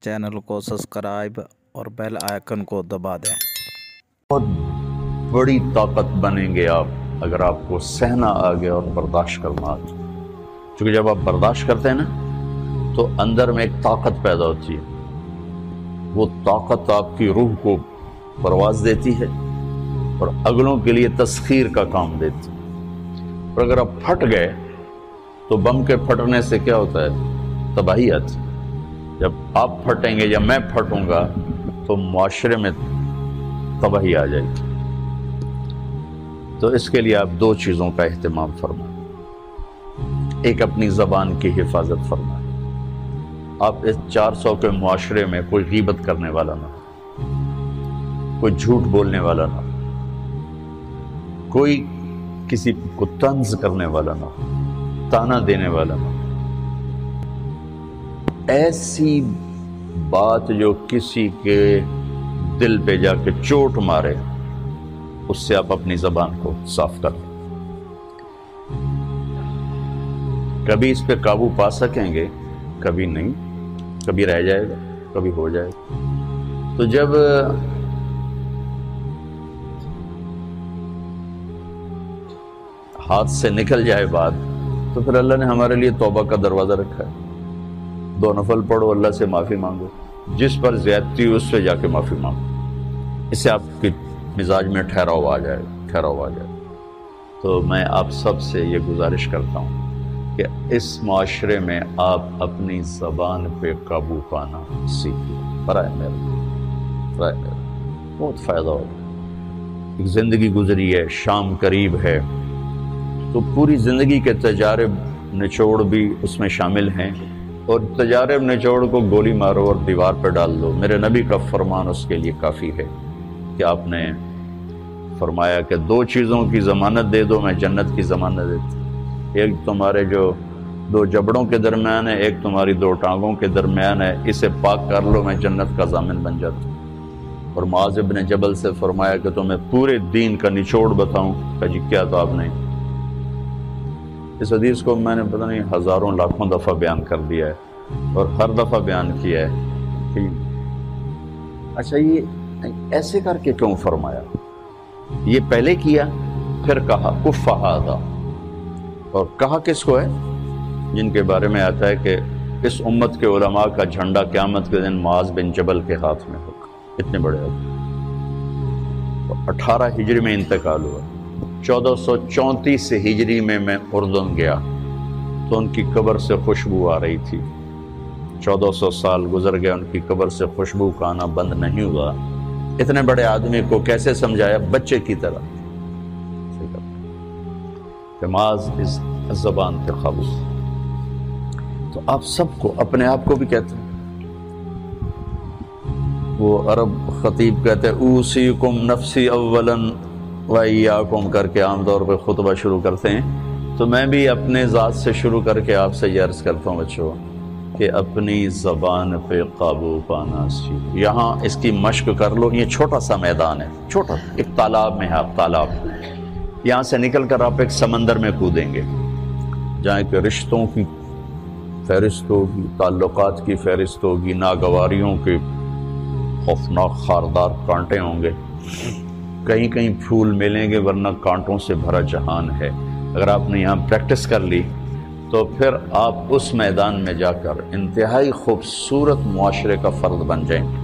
Channel को subscribe और bell icon को दबा दें। बहुत बड़ी ताकत बनेंगे आप अगर आपको सहना आ गया और बर्दाश्त करना आ गया। क्योंकि जब आप बर्दाश्त करते हैं ना तो अंदर में एक ताकत पैदा होती है। वो ताकत आपकी रूह को परवाज देती है और अगलों के लिए तस्खीर का काम देती है। और अगर आप फट गए तो बम के फटने से क्या होता है, तबाही आती है। जब आप फटेंगे या मैं फटूंगा तो मुआशरे में तबाही आ जाएगी। तो इसके लिए आप दो चीज़ों का एहतमाम फरमाएं। एक, अपनी ज़बान की हिफाजत फरमाएं। आप इस 400 के मुआशरे में कोई गीबत करने वाला ना, कोई झूठ बोलने वाला ना, कोई किसी को तंज करने वाला ना, ताना देने वाला ना। ऐसी बात जो किसी के दिल पे जाके चोट मारे, उससे आप अपनी ज़बान को साफ कर लें। कभी इस पे काबू पा सकेंगे, कभी नहीं, कभी रह जाएगा, कभी हो जाएगा। तो जब हाथ से निकल जाए बात, तो फिर अल्लाह ने हमारे लिए तौबा का दरवाज़ा रखा है। 2 नफल पढ़ो, अल्लाह से माफ़ी मांगो, जिस पर ज़्यादती हो उससे जाके माफ़ी मांगो। इससे आपके मिजाज में ठहराव आ जाएगा। तो मैं आप सब से ये गुजारिश करता हूँ कि इस माशरे में आप अपनी ज़बान पे काबू पाना सीखिए। बराए मेरा बहुत फ़ायदा होगा। एक ज़िंदगी गुजरी है, शाम करीब है, तो पूरी ज़िंदगी के तजारब निचोड़ भी उसमें शामिल हैं। और तजारब निचोड़ को गोली मारो और दीवार पर डाल दो। मेरे नबी का फरमान उसके लिए काफ़ी है कि आपने फरमाया कि 2 चीज़ों की ज़मानत दे दो, मैं जन्नत की ज़मानत देती। एक तुम्हारे जो 2 जबड़ों के दरमियान है, एक तुम्हारी 2 टांगों के दरमियान है, इसे पाक कर लो, मैं जन्नत का ज़ामिन बन जाता हूँ। और मुआज़ इब्न जबल से फरमाया कि तुम्हें पूरे दीन का निचोड़ बताऊँ। कहा जी क्या? तो आपने इस हदीस को मैंने पता नहीं हज़ारों लाखों दफ़ा बयान कर दिया है और हर दफ़ा बयान किया है कि अच्छा ये ऐसे करके क्यों फरमाया। ये पहले किया, फिर कहा कुफ़ हाज़ा। और कहा किसको है? जिनके बारे में आता है कि इस उम्मत के उलमा का झंडा क़यामत के दिन मुआज़ बिन जबल के हाथ में होगा। इतने बड़े आदमी। तो 18 हिजरी में इंतकाल हुआ। 1434 हिजरी में मैं उर्दन गया तो उनकी कब्र से खुशबू आ रही थी। 1400 साल गुजर गया, उनकी कब्र से खुशबू का आना बंद नहीं हुआ। इतने बड़े आदमी को कैसे समझाया? बच्चे की तरह। मुआज़ इस ज़बान पे काबू। तो आप सबको, अपने आप को भी कहते हैं, वो अरब खतीब कहते हैं ऊसीकुम नफ्सी अव्वलन व इय्याकुम करके आमतौर पर खुतबा शुरू करते हैं। तो मैं भी अपने ज़ात से शुरू करके आपसे ये अर्ज़ करता हूँ बच्चों कि अपनी ज़बान पे काबू पाना सीखो। यहाँ इसकी मश्क कर लो। ये छोटा सा मैदान है, छोटा, एक तालाब में है आप, तालाब। यहाँ से निकल कर आप एक समंदर में कूदेंगे जहाँ एक रिश्तों की फहरिस्त होगी, ताल्लुकात की फहरिस्त होगी, नागवारियों के खौफनाक खारदार कांटे होंगे, कहीं कहीं फूल मिलेंगे, वरना कांटों से भरा जहान है। अगर आपने यहाँ प्रैक्टिस कर ली तो फिर आप उस मैदान में जाकर इंतहाई खूबसूरत मुआशरे का फ़र्द बन जाएंगे।